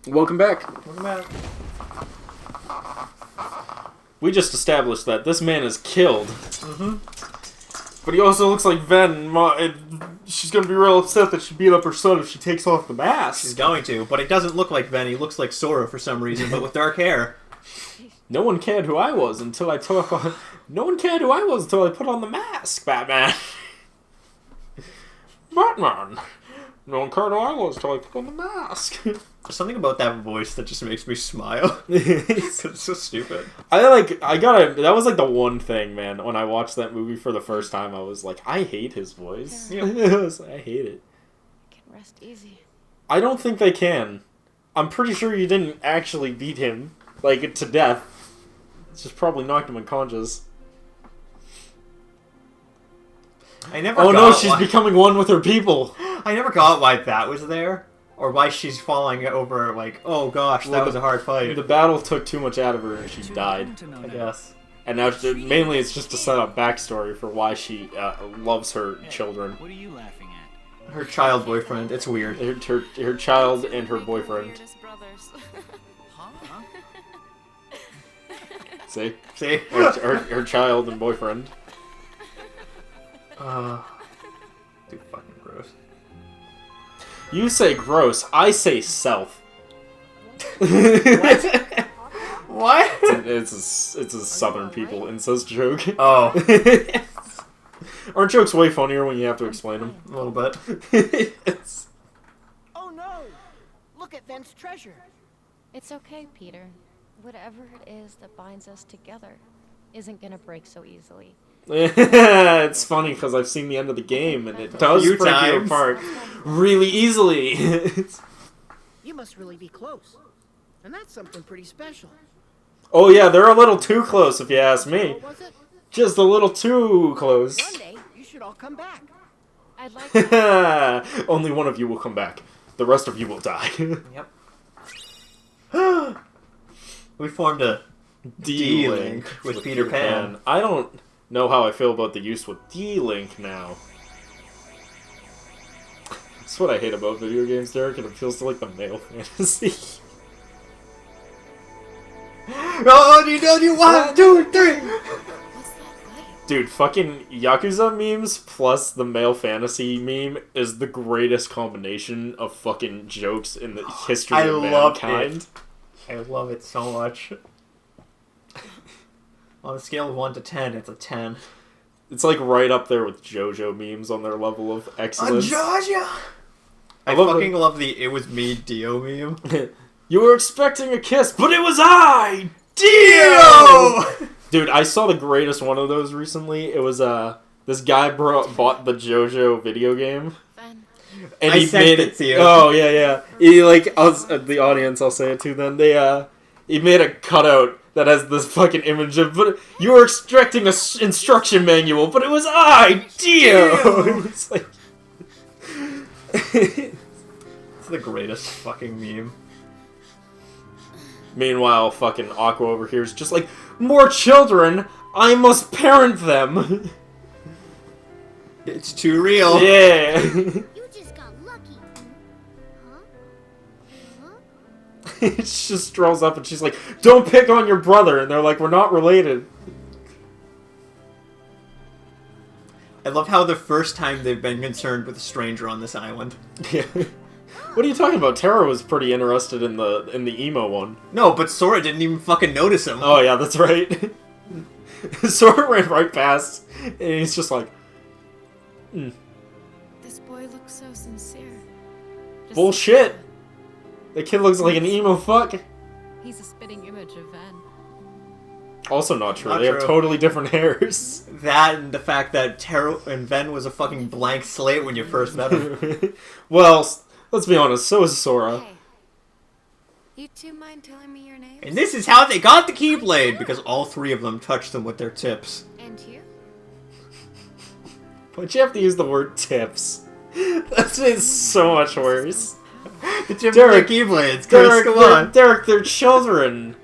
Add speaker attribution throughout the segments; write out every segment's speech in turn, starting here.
Speaker 1: Welcome back.
Speaker 2: Welcome back.
Speaker 1: We just established that this man is killed.
Speaker 2: Mm-hmm.
Speaker 1: But he also looks like Ven. She's gonna be real upset that she beat up her son if she takes off the mask.
Speaker 2: She's going to, but it doesn't look like Ven. He looks like Sora for some reason, but with dark hair.
Speaker 1: No one cared who I was until I took on... No one cared who I was until I put on the mask, Batman. Batman. No one cared who I was until I put on the mask.
Speaker 2: There's something about that voice that just makes me smile. It's so stupid.
Speaker 1: That was like the one thing, man, when I watched that movie for the first time, I was like, I hate his voice.
Speaker 2: Yeah.
Speaker 1: I hate it.
Speaker 3: Can rest easy.
Speaker 1: I don't think they can. I'm pretty sure you didn't actually beat him, like, to death. It's just probably knocked him unconscious.
Speaker 2: I never
Speaker 1: Oh
Speaker 2: got
Speaker 1: no, she's
Speaker 2: why...
Speaker 1: becoming one with her people.
Speaker 2: I never got why that was there. Or why she's falling over, like, oh gosh, that was a hard fight.
Speaker 1: The battle took too much out of her and she died,
Speaker 2: I guess.
Speaker 1: And now, mainly it's just to set up backstory for why she loves her children.
Speaker 4: What are you laughing at?
Speaker 2: Her child boyfriend, it's weird.
Speaker 1: Her child and her boyfriend.
Speaker 4: Huh?
Speaker 1: See?
Speaker 2: See?
Speaker 1: Her child and boyfriend.
Speaker 2: Dude, fucking gross.
Speaker 1: You say gross, I say self.
Speaker 2: What?
Speaker 1: It's a southern people incest joke.
Speaker 2: Oh,
Speaker 1: Aren't jokes way funnier when you have to explain them?
Speaker 2: a little bit.
Speaker 5: Oh no! Look at Ven's treasure.
Speaker 3: It's okay, Peter. Whatever it is that binds us together isn't gonna break so easily.
Speaker 1: It's funny because I've seen the end of the game and it does
Speaker 2: Few
Speaker 1: break you
Speaker 2: times.
Speaker 1: apart really easily.
Speaker 5: You must really be close. And that's something pretty special.
Speaker 1: Oh yeah, they're a little too close if you ask me.
Speaker 5: What was it?
Speaker 1: Just a little too close.
Speaker 5: One day, you should all come back.
Speaker 3: I'd like to...
Speaker 1: Only one of you will come back. The rest of you will die.
Speaker 2: Yep. We formed a
Speaker 1: D-Link
Speaker 2: with Peter Pan.
Speaker 1: I don't know how I feel about the use with D-Link now. That's what I hate about video games, Derek. It appeals to, like, the male fantasy.
Speaker 2: Oh, you 1, 2, 3.
Speaker 3: What's that light?
Speaker 1: Dude, fucking Yakuza memes plus the male fantasy meme is the greatest combination of fucking jokes in the history of mankind.
Speaker 2: I love it so much. On a scale of 1 to 10, it's a 10.
Speaker 1: It's like right up there with JoJo memes on their level of excellence.
Speaker 2: Georgia! I
Speaker 1: love
Speaker 2: fucking love the "it was me, Dio" meme.
Speaker 1: You were expecting a kiss, but it was I,
Speaker 2: Dio!
Speaker 1: Dude, I saw the greatest one of those recently. It was this guy bought the JoJo video game,
Speaker 3: Ven.
Speaker 1: and
Speaker 2: I
Speaker 1: he
Speaker 2: sent
Speaker 1: made
Speaker 2: it to you.
Speaker 1: Oh yeah. He the audience. I'll say it to them. He made a cutout that has this fucking image of. But you were expecting a instruction manual, but it was I, Dio. It's like.
Speaker 2: It's the greatest fucking meme.
Speaker 1: Meanwhile, fucking Aqua over here is just like, more children, I must parent them.
Speaker 2: It's too real.
Speaker 1: Yeah.
Speaker 6: You just got lucky. Huh?
Speaker 1: She just strolls up and she's like, don't pick on your brother. And they're like, we're not related.
Speaker 2: I love how the first time they've been concerned with a stranger on this island.
Speaker 1: Yeah. What are you talking about? Tara was pretty interested in the emo one.
Speaker 2: No, but Sora didn't even fucking notice him.
Speaker 1: Oh yeah, that's right. Sora ran right past, and he's just like,
Speaker 3: This boy looks so sincere. Just
Speaker 1: bullshit. The kid looks like an emo fuck.
Speaker 3: He's a spitting image of Ven.
Speaker 1: Also not true.
Speaker 2: Not
Speaker 1: They have
Speaker 2: true.
Speaker 1: totally different hairs.
Speaker 2: That and the fact that Taro and Ven was a fucking blank slate when you first met him.
Speaker 1: Well, let's be honest, so is Sora.
Speaker 3: Hey. You two mind telling me your names?
Speaker 2: And this is how they got the Keyblade, because all three of them touched them with their tips.
Speaker 3: And you?
Speaker 1: Why'd you have to use the word tips? That's made so much worse.
Speaker 2: The tips
Speaker 1: Derek,
Speaker 2: of the Keyblades, Chris, come on.
Speaker 1: Derek, they're children.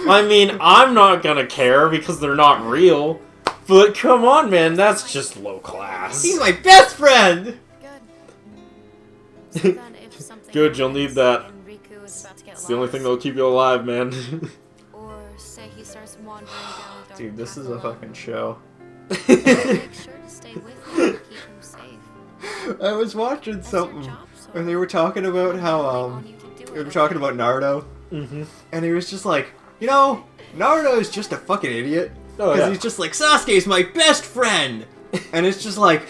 Speaker 1: I mean, I'm not gonna care because they're not real. But come on, man, that's just low class.
Speaker 2: He's my best friend!
Speaker 3: Good. So then if something
Speaker 1: Good, you'll need that.
Speaker 3: and Riku is about to get
Speaker 1: It's the only thing that'll keep you alive, man.
Speaker 4: Or say he starts wandering down a dark
Speaker 2: Dude, this
Speaker 4: path
Speaker 2: is a
Speaker 4: alone.
Speaker 2: fucking show.
Speaker 4: Make sure to stay with him and keep him safe.
Speaker 2: I was watching
Speaker 4: That's your
Speaker 2: something
Speaker 4: job, so
Speaker 2: where they were talking about how
Speaker 4: on you to do
Speaker 2: they
Speaker 4: it,
Speaker 2: were talking
Speaker 4: okay?
Speaker 2: about Naruto,
Speaker 1: Mm-hmm.
Speaker 2: and he was just like, you know, Naruto is just a fucking idiot
Speaker 1: Oh,
Speaker 2: because
Speaker 1: yeah.
Speaker 2: he's just like Sasuke's my best friend, and it's just like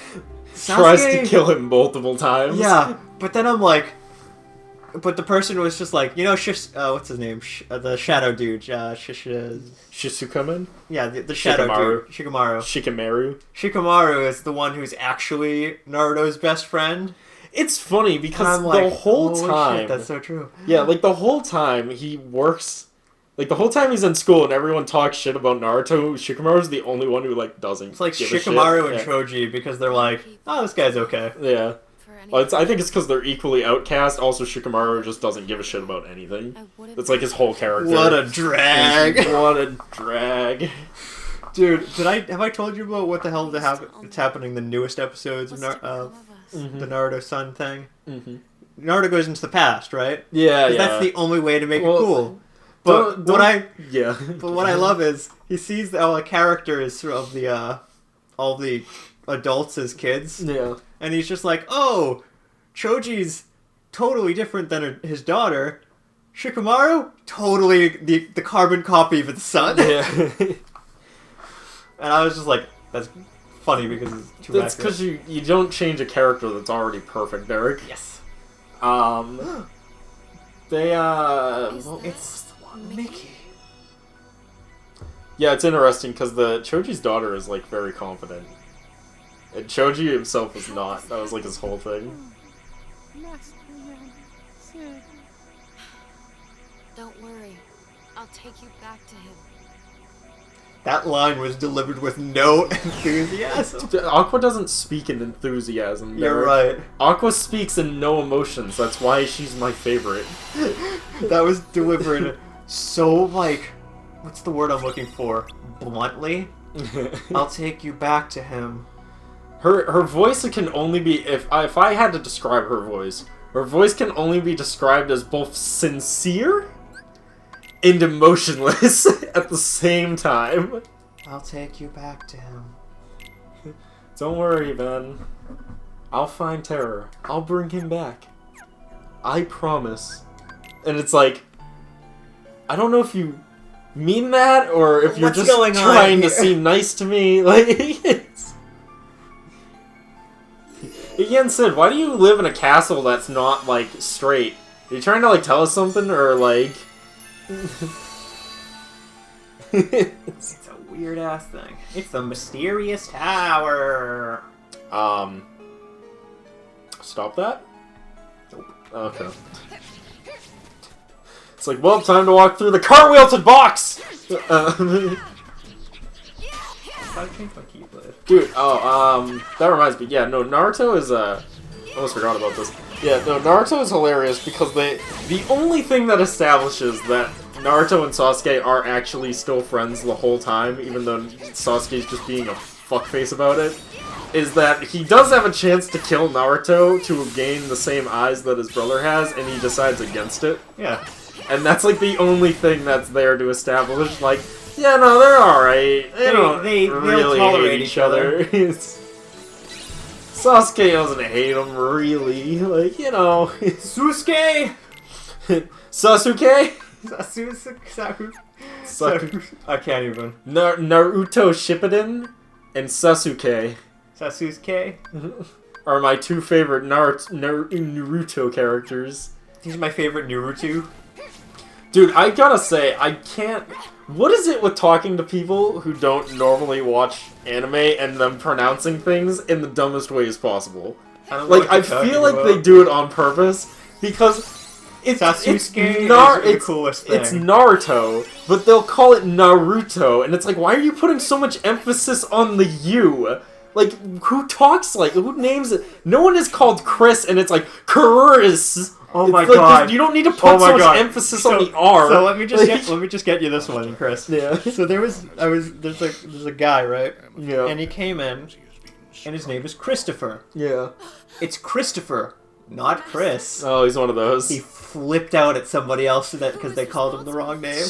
Speaker 2: Sasuke
Speaker 1: Tries to kill him multiple times.
Speaker 2: Yeah, but then I'm like, but the person was just like, you know, what's his name? The shadow dude.
Speaker 1: Shisukamen?
Speaker 2: Yeah, the shadow
Speaker 1: Shikamaru.
Speaker 2: dude. Shikamaru.
Speaker 1: Shikamaru.
Speaker 2: Shikamaru is the one who's actually Naruto's best friend.
Speaker 1: It's funny
Speaker 2: And
Speaker 1: because
Speaker 2: I'm like,
Speaker 1: the whole
Speaker 2: holy
Speaker 1: time...
Speaker 2: shit, that's so true.
Speaker 1: Yeah, like the whole time he works... Like the whole time he's in school and everyone talks shit about Naruto, Shikamaru's the only one who like doesn't
Speaker 2: It's like
Speaker 1: give a
Speaker 2: Shikamaru
Speaker 1: shit.
Speaker 2: and Choji because they're like, oh, this guy's okay.
Speaker 1: Yeah.
Speaker 4: For any-
Speaker 1: Well, I think it's because they're equally outcast. Also, Shikamaru just doesn't give a shit about anything.
Speaker 4: I wouldn't
Speaker 1: It's like his whole character.
Speaker 2: What a drag.
Speaker 1: What a drag.
Speaker 2: Dude, have I told you about what the hell that's happening in the newest episodes of
Speaker 4: What's to become of us?
Speaker 1: Mm-hmm.
Speaker 2: the Naruto Sun thing?
Speaker 1: Mm-hmm.
Speaker 2: Naruto goes into the past, right?
Speaker 1: Yeah,
Speaker 2: 'Cause
Speaker 1: yeah.
Speaker 2: that's the only way to make
Speaker 1: Well,
Speaker 2: it cool. But
Speaker 1: Yeah.
Speaker 2: what I love is he sees all the characters of the all the adults as kids,
Speaker 1: Yeah.
Speaker 2: and he's just like, oh, Choji's totally different than his daughter. Shikamaru, totally the carbon copy of the sun.
Speaker 1: Yeah.
Speaker 2: And I was just like, that's funny because it's too
Speaker 1: That's
Speaker 2: accurate.
Speaker 1: because you don't change a character that's already perfect, Derek.
Speaker 2: Yes.
Speaker 1: They,
Speaker 4: Is
Speaker 1: well,
Speaker 4: that
Speaker 2: It's Mickey.
Speaker 1: yeah, it's interesting because the Choji's daughter is, like, very confident. And Choji himself is not. That was, like, his whole thing.
Speaker 4: Don't worry. I'll take you back to him.
Speaker 2: That line was delivered with no enthusiasm.
Speaker 1: Aqua doesn't speak in enthusiasm.
Speaker 2: You're
Speaker 1: Derek.
Speaker 2: right.
Speaker 1: Aqua speaks in no emotions. That's why she's my favorite.
Speaker 2: That was delivered so, like, what's the word I'm looking for? Bluntly? I'll take you back to him.
Speaker 1: Her voice can only be if I had to describe her voice can only be described as both sincere and emotionless at the same time.
Speaker 2: I'll take you back to him.
Speaker 1: Don't worry, Ben. I'll find Terror. I'll bring him back. I promise. And it's like, I don't know if you mean that or if you're
Speaker 2: What's
Speaker 1: just
Speaker 2: going on
Speaker 1: trying to
Speaker 2: here?
Speaker 1: seem nice to me. Like, it's... Again, Sid, why do you live in a castle that's not, like, straight? Are you trying to, like, tell us something, or, like...
Speaker 2: It's a weird ass thing. It's the mysterious tower.
Speaker 1: Stop that?
Speaker 2: Nope.
Speaker 1: Okay. It's like, well, time to walk through the car-wheeled box!
Speaker 2: I changed my keyblade.
Speaker 1: Dude, that reminds me, yeah, no, Naruto is, almost forgot about this. Yeah, no, Naruto is hilarious because the only thing that establishes that Naruto and Sasuke are actually still friends the whole time, even though Sasuke's just being a fuckface about it, is that he does have a chance to kill Naruto to gain the same eyes that his brother has, and he decides against it.
Speaker 2: Yeah.
Speaker 1: And that's, like, the only thing that's there to establish, like, yeah, no, they're alright. They don't
Speaker 2: they'll
Speaker 1: really
Speaker 2: tolerate
Speaker 1: hate
Speaker 2: each
Speaker 1: each other. Sasuke doesn't hate him, really. Like, you know.
Speaker 2: Sasuke!
Speaker 1: Sasuke?
Speaker 2: Sasuke. I can't even.
Speaker 1: Naruto Shippuden and Sasuke
Speaker 2: Sasuke?
Speaker 1: are my two favorite Naruto characters.
Speaker 2: He's my favorite Naruto.
Speaker 1: Dude, I gotta say, I can't... What is it with talking to people who don't normally watch anime and them pronouncing things in the dumbest ways possible?
Speaker 2: I don't know
Speaker 1: Like,
Speaker 2: what you're
Speaker 1: I
Speaker 2: talking
Speaker 1: feel like
Speaker 2: about.
Speaker 1: they do it on purpose, because it's
Speaker 2: Sasuke
Speaker 1: it's,
Speaker 2: is the coolest thing.
Speaker 1: It's Naruto, but they'll call it Naruto, and it's like, why are you putting so much emphasis on the U? Like, who talks like, who names it? No one is called Chris, and it's like, Chris.
Speaker 2: Oh
Speaker 1: It's
Speaker 2: my
Speaker 1: like,
Speaker 2: god.
Speaker 1: You don't need to
Speaker 2: Oh
Speaker 1: put
Speaker 2: my
Speaker 1: so much
Speaker 2: god.
Speaker 1: emphasis
Speaker 2: So-
Speaker 1: on the R.
Speaker 2: So let me just
Speaker 1: Like-
Speaker 2: get you this one, Chris.
Speaker 1: Yeah.
Speaker 2: So there's a guy, right?
Speaker 1: Yeah.
Speaker 2: And he came in, and his name is Christopher.
Speaker 1: Yeah.
Speaker 2: It's Christopher, not Chris.
Speaker 1: Oh, he's one of those.
Speaker 2: He flipped out at somebody else because they called him the wrong name.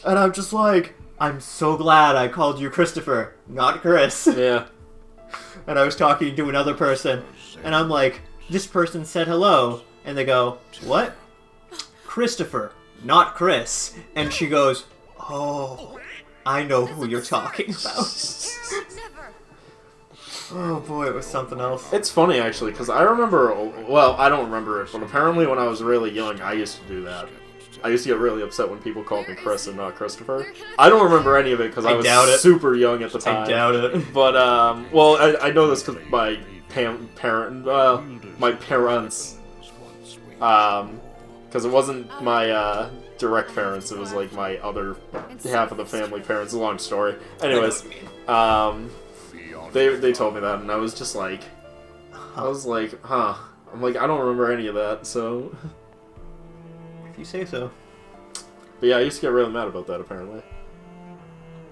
Speaker 2: And I'm just like, I'm so glad I called you Christopher, not Chris.
Speaker 1: Yeah.
Speaker 2: And I was talking to another person, and I'm like, this person said hello. And they go, what? Christopher, not Chris. And she goes, oh, I know who you're talking about. Oh boy, it was something else.
Speaker 1: It's funny, actually, because I remember... Well, I don't remember it, but apparently when I was really young, I used to do that. I used to get really upset when people called me Chris and not Christopher. I don't remember any of it because I was super young at the time.
Speaker 2: I doubt it.
Speaker 1: But, well, I know this because my my parents, because it wasn't my, direct parents, it was, like, my other half of the family parents. It's a long story. Anyways, they told me that, and I was just like, huh. I'm like, I don't remember any of that, so...
Speaker 2: If you say so.
Speaker 1: But yeah, I used to get really mad about that, apparently.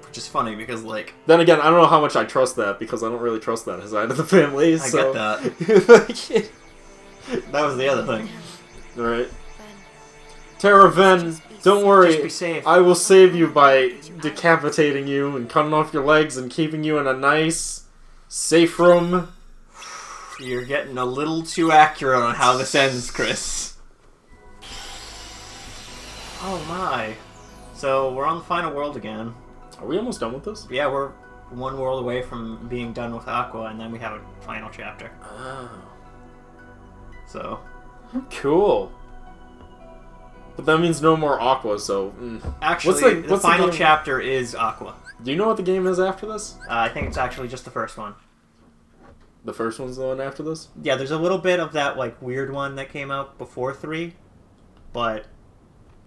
Speaker 2: Which is funny, because, like...
Speaker 1: Then again, I don't know how much I trust that, because I don't really trust that side of the family, so...
Speaker 2: I get that. That was the other thing.
Speaker 1: Alright. Tara Ven, don't worry.
Speaker 2: Just be safe.
Speaker 1: I will save you by decapitating you and cutting off your legs and keeping you in a nice, safe room.
Speaker 2: You're getting a little too accurate on how this ends, Chris. Oh my. So, we're on the final world again.
Speaker 1: Are we almost done with this?
Speaker 2: Yeah, we're one world away from being done with Aqua, and then we have a final chapter.
Speaker 1: Oh.
Speaker 2: So.
Speaker 1: Cool. But that means no more Aqua, so...
Speaker 2: Actually, the final chapter is Aqua.
Speaker 1: Do you know what the game is after this?
Speaker 2: I think it's actually just the first one.
Speaker 1: The first one's the one after this?
Speaker 2: Yeah, there's a little bit of that, like, weird one that came out before 3, but...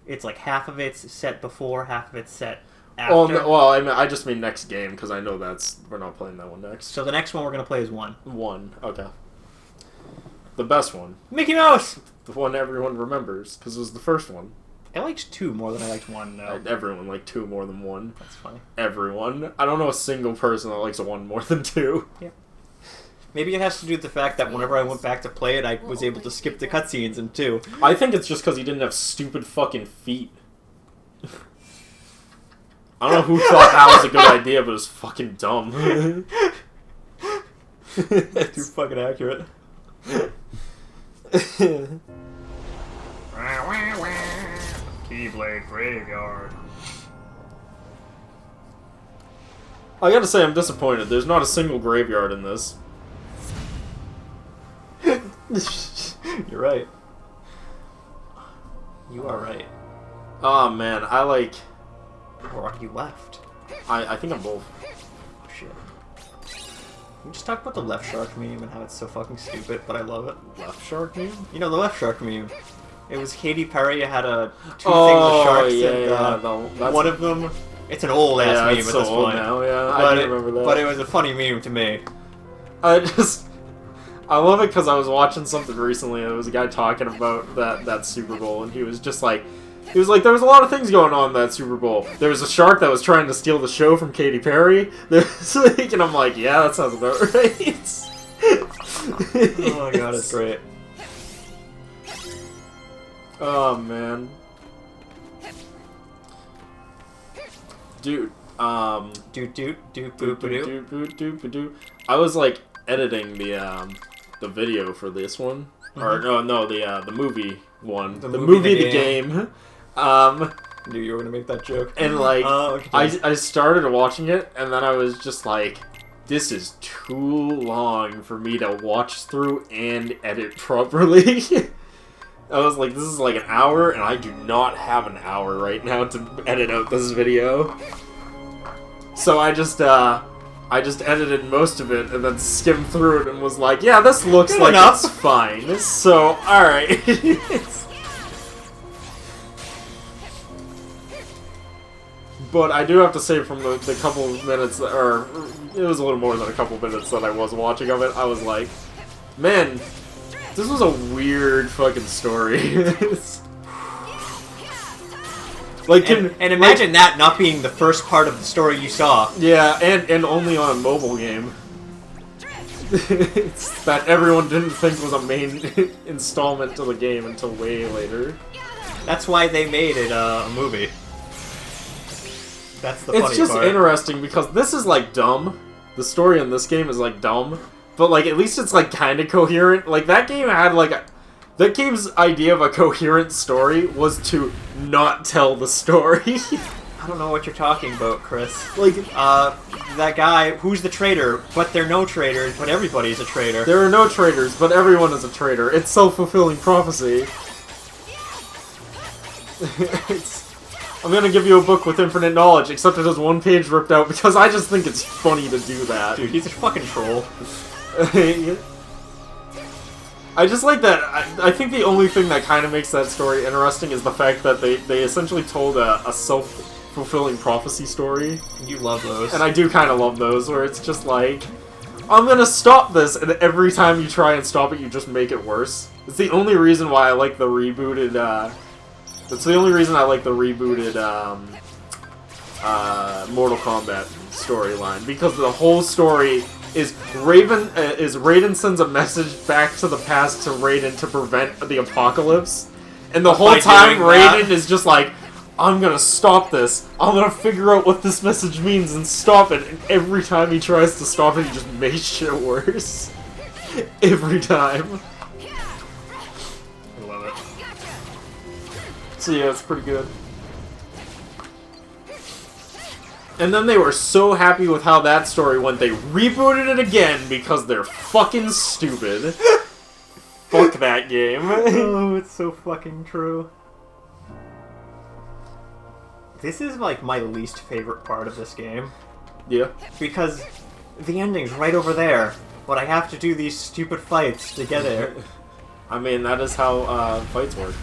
Speaker 2: It's like half of it's set before, half of it's set after.
Speaker 1: Oh, no, well, I just mean next game, because I know we're not playing that one next.
Speaker 2: So the next one we're going to play is 1.
Speaker 1: 1, okay. The best one.
Speaker 2: Mickey Mouse!
Speaker 1: The one everyone remembers, because it was the first one.
Speaker 2: I liked 2 more than I liked 1, though.
Speaker 1: Everyone liked 2 more than 1.
Speaker 2: That's funny.
Speaker 1: Everyone. I don't know a single person that likes 1 more than 2.
Speaker 2: Yeah. Maybe it has to do with the fact that whenever I went back to play it, I was able to skip the cutscenes in 2.
Speaker 1: I think it's just because he didn't have stupid fucking feet. I don't know who thought that was a good idea, but it was fucking dumb.
Speaker 2: Too fucking accurate. Keyblade Graveyard.
Speaker 1: I gotta say, I'm disappointed. There's not a single graveyard in this.
Speaker 2: You're right. You are right.
Speaker 1: Oh man, I like...
Speaker 2: Or are you left?
Speaker 1: I think I'm both.
Speaker 2: Oh shit. Can we just talk about the left shark meme and how it's so fucking stupid, but I love it?
Speaker 1: Left shark meme?
Speaker 2: You know, the left shark meme. It was Katy Perry had two things of sharks, and one of them... It's an old-ass meme
Speaker 1: it's
Speaker 2: at
Speaker 1: so
Speaker 2: this
Speaker 1: old
Speaker 2: point.
Speaker 1: now, yeah.
Speaker 2: But
Speaker 1: I didn't remember that.
Speaker 2: But it was a funny meme to me.
Speaker 1: I love it because I was watching something recently and there was a guy talking about that Super Bowl and he was like, there was a lot of things going on in that Super Bowl. There was a shark that was trying to steal the show from Katy Perry. There's like, and I'm like, yeah, that sounds about right.
Speaker 2: Oh my god, it's great.
Speaker 1: Oh man. Dude, I was like editing the video for this one, or no, the movie one, the movie, the game.
Speaker 2: Knew you were gonna make that joke.
Speaker 1: And like, I started watching it, and then I was just like, this is too long for me to watch through and edit properly. I was like, this is like an hour, and I do not have an hour right now to edit out this video. So I just edited most of it, and then skimmed through it, and was like, yeah, this looks
Speaker 2: Good
Speaker 1: like
Speaker 2: enough.
Speaker 1: It's fine. So, alright. But I do have to say, from the couple of minutes, or it was a little more than a couple minutes that I was watching of it, I was like, man, this was a weird fucking story. Like,
Speaker 2: and imagine that not being the first part of the story you saw.
Speaker 1: Yeah, and only on a mobile game. It's that everyone didn't think was a main installment to the game until way later.
Speaker 2: That's why they made it a movie. That's the funny part.
Speaker 1: It's just interesting because this is like dumb. The story in this game is like dumb, but like at least it's like kind of coherent. Like that game had like that game's idea of a coherent story was to not tell the story.
Speaker 2: I don't know what you're talking about, Chris.
Speaker 1: Like
Speaker 2: that guy, who's the traitor, but there are no traitors, but everybody's a traitor.
Speaker 1: there are no traitors, but everyone is a traitor. It's self-fulfilling prophecy. I'm gonna give you a book with infinite knowledge, except it has one page ripped out because I just think it's funny to do that.
Speaker 2: Dude, he's a fucking troll.
Speaker 1: I just like that. I think the only thing that kind of makes that story interesting is the fact that they essentially told a self-fulfilling prophecy story.
Speaker 2: You love those.
Speaker 1: And I do kind of love those, where it's just like, I'm gonna stop this, and every time you try and stop it, you just make it worse. It's the only reason why I like the rebooted, that's the only reason I like the rebooted, Mortal Kombat storyline, because the whole story is Raiden sends a message back to the past to Raiden to prevent the apocalypse, and the whole time Raiden is just like, I'm gonna stop this. I'm gonna figure out what this message means and stop it. And every time he tries to stop it, he just makes shit worse. Every time.
Speaker 2: I love it.
Speaker 1: So yeah, it's pretty good. And then they were so happy with how that story went, they rebooted it again because they're fucking stupid. Fuck that game.
Speaker 2: Oh, it's so fucking true. This is like my least favorite part of this game.
Speaker 1: Yeah.
Speaker 2: Because the ending's right over there, but I have to do these stupid fights to get there.
Speaker 1: I mean, that is how fights work.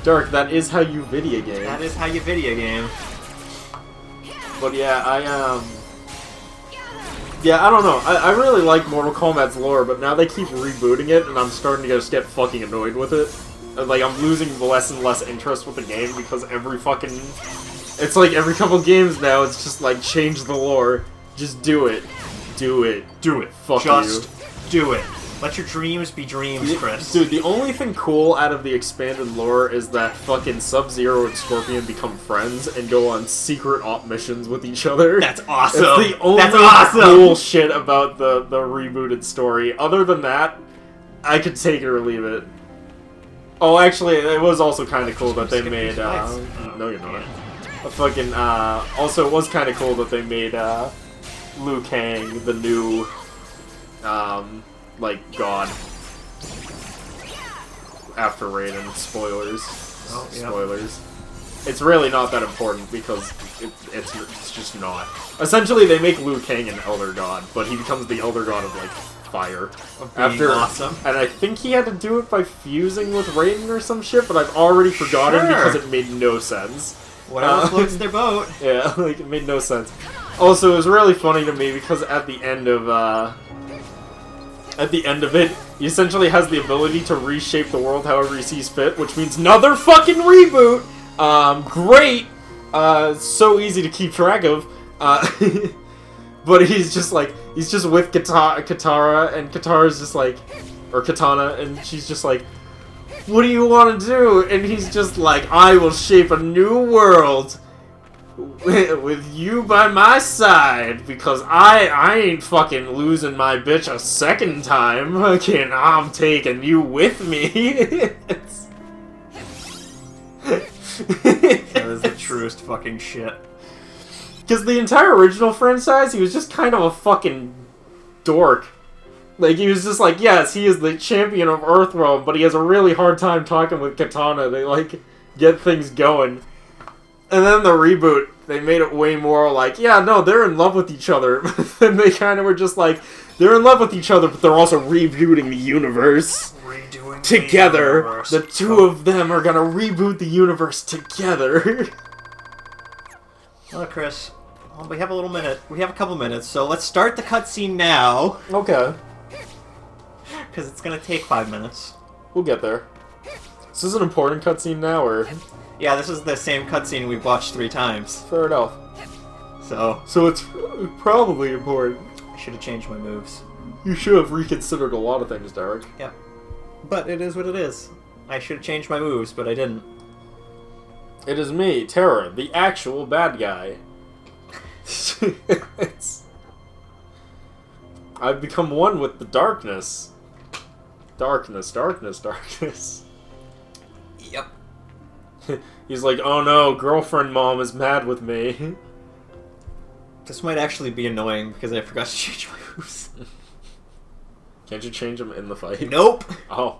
Speaker 1: Dirk, that is how you video game.
Speaker 2: That is how you video game.
Speaker 1: But yeah, yeah, I don't know. I really like Mortal Kombat's lore, but now they keep rebooting it, and I'm starting to just get fucking annoyed with it. And, like, I'm losing less and less interest with the game because every fucking... It's like every couple games now, it's just like, change the lore. Just do it. Do it.
Speaker 2: Do it.
Speaker 1: Fuck
Speaker 2: Just
Speaker 1: you.
Speaker 2: do it. Let your dreams be dreams, Chris.
Speaker 1: Dude, the only thing cool out of the expanded lore is that fucking Sub-Zero and Scorpion become friends and go on secret op missions with each other.
Speaker 2: That's awesome.
Speaker 1: That's the only cool shit about the rebooted story. Other than that, I could take it or leave it. Oh, actually, it was also kind of cool that they made, no you're not. Fucking, also it was kind of cool that they made, Liu Kang the new, like, god. After Raiden. Spoilers.
Speaker 2: Oh, yeah.
Speaker 1: Spoilers. It's really not that important because it's just not. Essentially, they make Liu Kang an Elder God, but he becomes the Elder God of, like, fire.
Speaker 2: After awesome.
Speaker 1: And I think he had to do it by fusing with Raiden or some shit, but I've already forgotten because it made no sense.
Speaker 2: Whatever floats their boat.
Speaker 1: Yeah, like, it made no sense. Also, it was really funny to me because at the end of it, he essentially has the ability to reshape the world however he sees fit, which means another fucking reboot! Great! So easy to keep track of. But he's just like, he's just with Katara, and Katara's just like, or Katana, and she's just like, what do you want to do? And he's just like, I will shape a new world with you by my side, because I ain't fucking losing my bitch a second time. I'm taking you with me.
Speaker 2: That is the truest fucking shit.
Speaker 1: Because the entire original franchise, he was just kind of a fucking dork. Like, he was just like, yes, he is the champion of Earthrealm, but he has a really hard time talking with Katana to, like, get things going. And then the reboot, they made it way more like, yeah, no, they're in love with each other. But then they kind of were just like, they're in love with each other, but they're also rebooting the universe.
Speaker 2: Redoing
Speaker 1: together.
Speaker 2: the universe.
Speaker 1: The two of them are gonna reboot the universe together.
Speaker 2: Oh, Chris. Well, we have a little minute. We have a couple minutes, so let's start the cutscene now.
Speaker 1: Okay.
Speaker 2: Because it's gonna take 5 minutes.
Speaker 1: We'll get there. Is this an important cutscene now, or...?
Speaker 2: Yeah, this is the same cutscene we've watched 3 times.
Speaker 1: Fair enough.
Speaker 2: So
Speaker 1: it's probably important.
Speaker 2: I should have changed my moves.
Speaker 1: You should have reconsidered a lot of things, Derek.
Speaker 2: Yep. But it is what it is. I should have changed my moves, but I didn't.
Speaker 1: It is me, Terror, the actual bad guy. I've become one with the darkness. Darkness, darkness, darkness.
Speaker 2: Yep.
Speaker 1: He's like, oh no, girlfriend mom is mad with me.
Speaker 2: This might actually be annoying because I forgot to change my moves.
Speaker 1: Can't you change them in the fight?
Speaker 2: Nope!
Speaker 1: Oh.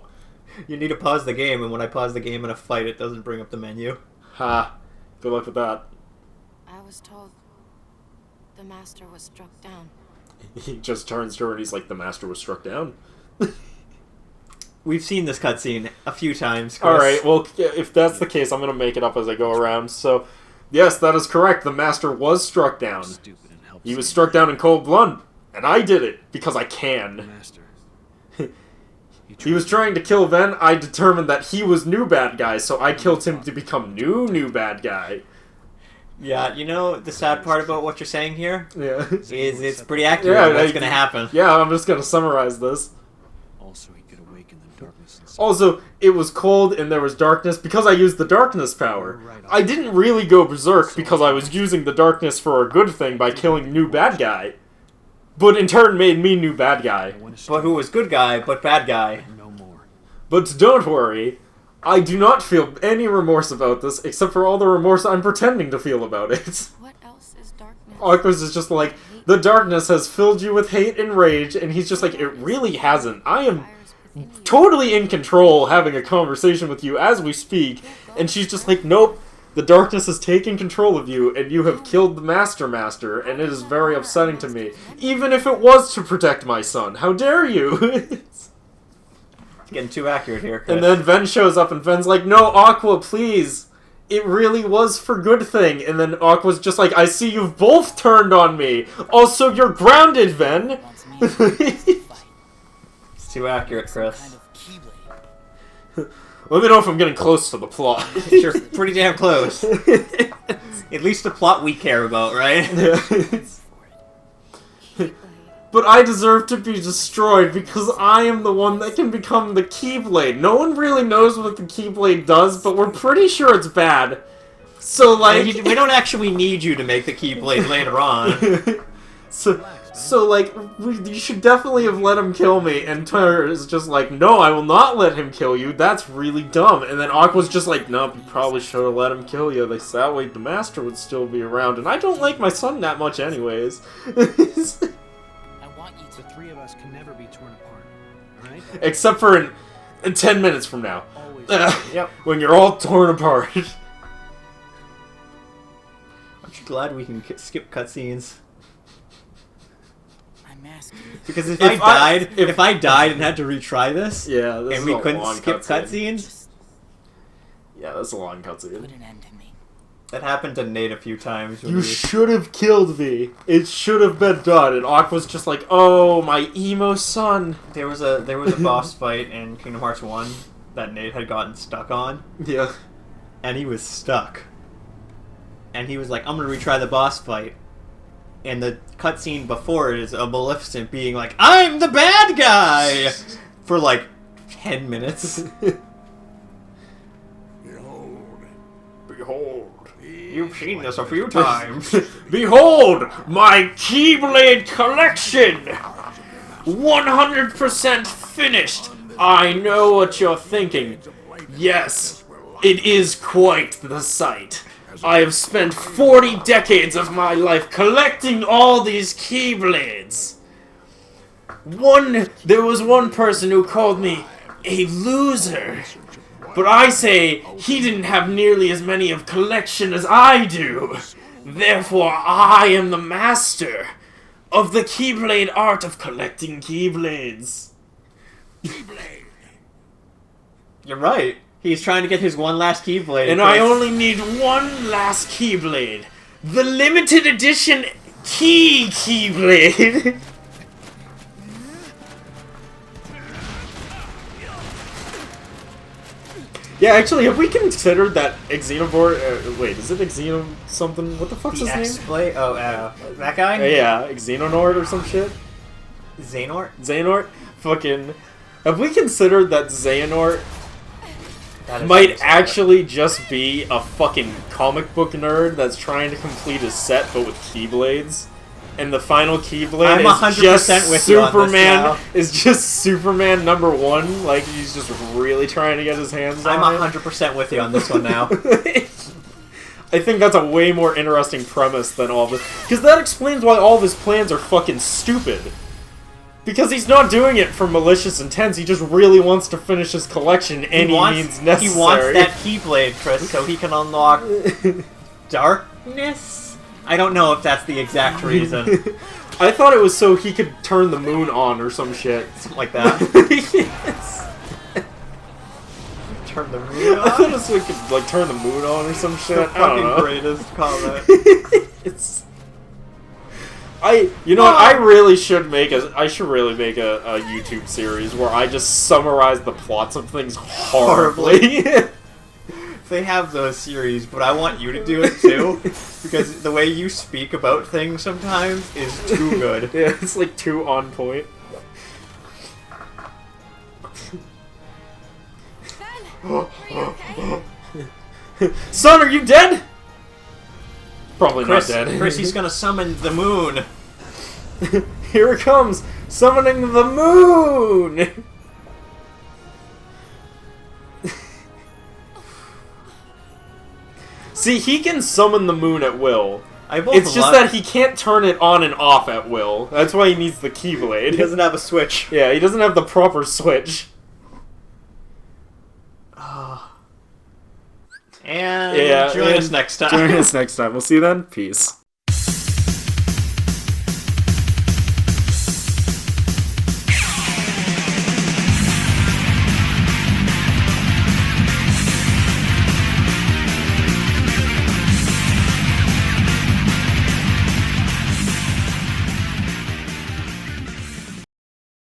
Speaker 2: You need to pause the game, and when I pause the game in a fight, it doesn't bring up the menu.
Speaker 1: Ha. Good luck with that.
Speaker 4: I was told the master was struck down.
Speaker 1: He just turns to her and he's like, the master was struck down.
Speaker 2: We've seen this cutscene a few times, Chris.
Speaker 1: Alright, well, if that's the case, I'm going to make it up as I go around. So, yes, that is correct. The master was struck down. He was struck down in cold blood, and I did it, because I can. He was trying to kill Ven. I determined that he was new bad guy, so I killed him to become new bad guy.
Speaker 2: Yeah, you know, the sad part about what you're saying here
Speaker 1: Yeah.
Speaker 2: is it's pretty accurate
Speaker 1: Yeah,
Speaker 2: what's going to happen.
Speaker 1: Yeah, I'm just going to summarize this.
Speaker 7: Also, he could awaken the darkness inside.
Speaker 1: Also, it was cold and there was darkness because I used the darkness power. I didn't really go berserk because I was using the darkness for a good thing by killing new bad guy. But in turn made me new bad guy.
Speaker 2: But who was good guy, but bad guy.
Speaker 7: No more.
Speaker 1: But don't worry, I do not feel any remorse about this except for all the remorse I'm pretending to feel about it.
Speaker 4: What else is darkness?
Speaker 1: Aquas is just like, the darkness has filled you with hate and rage, and he's just like, it really hasn't. I am totally in control having a conversation with you as we speak, and she's just like, nope, the darkness has taken control of you, and you have killed the Master, and it is very upsetting to me. Even if it was to protect my son, how dare you?
Speaker 2: It's getting too accurate here, Chris.
Speaker 1: And then Ven shows up, and Ven's like, no, Aqua, please. It really was for good thing. And then Aqua's just like, I see you've both turned on me. Also, you're grounded, Ven.
Speaker 2: It's too accurate, Chris.
Speaker 1: Let me know if I'm getting close to the plot.
Speaker 2: You're pretty damn close. At least the plot we care about, right?
Speaker 1: But I deserve to be destroyed because I am the one that can become the Keyblade. No one really knows what the Keyblade does, but we're pretty sure it's bad. So, like...
Speaker 2: we don't actually need you to make the Keyblade later on.
Speaker 1: So like, you should definitely have let him kill me, and Tyler is just like, no, I will not let him kill you, that's really dumb. And then Aqua's just like, nope, you probably should have let him kill you, that way the Master would still be around, and I don't like my son that much anyways.
Speaker 7: The three of us can never be torn apart, alright?
Speaker 1: Except for in 10 minutes from now.
Speaker 7: Always.
Speaker 2: Yep.
Speaker 1: When you're all torn apart.
Speaker 2: Aren't you glad we can skip cutscenes?
Speaker 5: I'm asking.
Speaker 2: Because if
Speaker 1: If
Speaker 2: I died and had to retry this,
Speaker 1: Yeah, this
Speaker 2: and
Speaker 1: is
Speaker 2: we
Speaker 1: a
Speaker 2: couldn't
Speaker 1: long
Speaker 2: skip
Speaker 1: cutscene.
Speaker 2: cutscenes,
Speaker 1: Yeah, that's a long cutscene.
Speaker 5: Put an end to me.
Speaker 2: that happened to Nate a few times. When
Speaker 1: You
Speaker 2: we-
Speaker 1: should have killed me. It should have been done. And Aqua's just like, oh, my emo son.
Speaker 2: there was a boss fight in Kingdom Hearts 1 that Nate had gotten stuck on,
Speaker 1: Yeah.
Speaker 2: and he was stuck. And he was like, I'm gonna retry the boss fight. And the cutscene before it is a Maleficent being like, I'm the bad guy! For like 10 minutes.
Speaker 1: Behold.
Speaker 2: You've seen this a few times.
Speaker 1: Behold, my Keyblade collection! 100% finished! I know what you're thinking. Yes, it is quite the sight. I have spent 40 decades of my life collecting all these Keyblades. There was one person who called me a loser. But I say he didn't have nearly as many of collection as I do. Therefore, I am the master of the Keyblade art of collecting Keyblades.
Speaker 2: You're right. He's trying to get his one last Keyblade.
Speaker 1: And I only need one last Keyblade. The limited edition Keyblade. Yeah, actually, have we considered that Xenovore... wait, is it Xeno something? What the fuck's
Speaker 2: The
Speaker 1: his name?
Speaker 2: X-Blade? Oh, that guy?
Speaker 1: Yeah, Xenonord or some shit?
Speaker 2: Xehanort?
Speaker 1: Fucking... Have we considered that Xehanort
Speaker 2: That is
Speaker 1: might
Speaker 2: amazing.
Speaker 1: actually just be a fucking comic book nerd that's trying to complete his set, but with Keyblades? And the final Keyblade
Speaker 2: I'm
Speaker 1: is
Speaker 2: 100%
Speaker 1: just
Speaker 2: with you on this
Speaker 1: Superman.
Speaker 2: now.
Speaker 1: Is just Superman #1. Like he's just really trying to get his hands on
Speaker 2: I'm
Speaker 1: it.
Speaker 2: 100% with you on this one now.
Speaker 1: I think that's a way more interesting premise than all this, because that explains why all of his plans are fucking stupid. Because he's not doing it for malicious intents. He just really wants to finish his collection any means necessary.
Speaker 2: He wants that Keyblade, Chris, so he can unlock darkness? I don't know if that's the exact reason.
Speaker 1: I thought it was so he could turn the moon on or some shit.
Speaker 2: Something like that.
Speaker 1: Yes.
Speaker 2: Turn the moon
Speaker 1: I thought it
Speaker 2: on?
Speaker 1: was so he could like turn the moon on or some shit.
Speaker 2: The
Speaker 1: I don't
Speaker 2: fucking
Speaker 1: know.
Speaker 2: greatest comment.
Speaker 1: It's... You know what? I should really make a YouTube series where I just summarize the plots of things horribly.
Speaker 2: They have those series, but I want you to do it too, because the way you speak about things sometimes is too good.
Speaker 1: Yeah, it's like too on point. Son, are you dead? Probably
Speaker 2: Chris,
Speaker 1: not dead.
Speaker 2: Chris, he's gonna summon the moon.
Speaker 1: Here it comes, summoning the moon. See, he can summon the moon at will. It's just that he can't turn it on and off at will. That's why he needs the Keyblade.
Speaker 2: He doesn't have a switch.
Speaker 1: Yeah, he doesn't have the proper switch.
Speaker 2: And
Speaker 1: Yeah,
Speaker 2: join us next time.
Speaker 1: Join us next time. We'll see you then. Peace.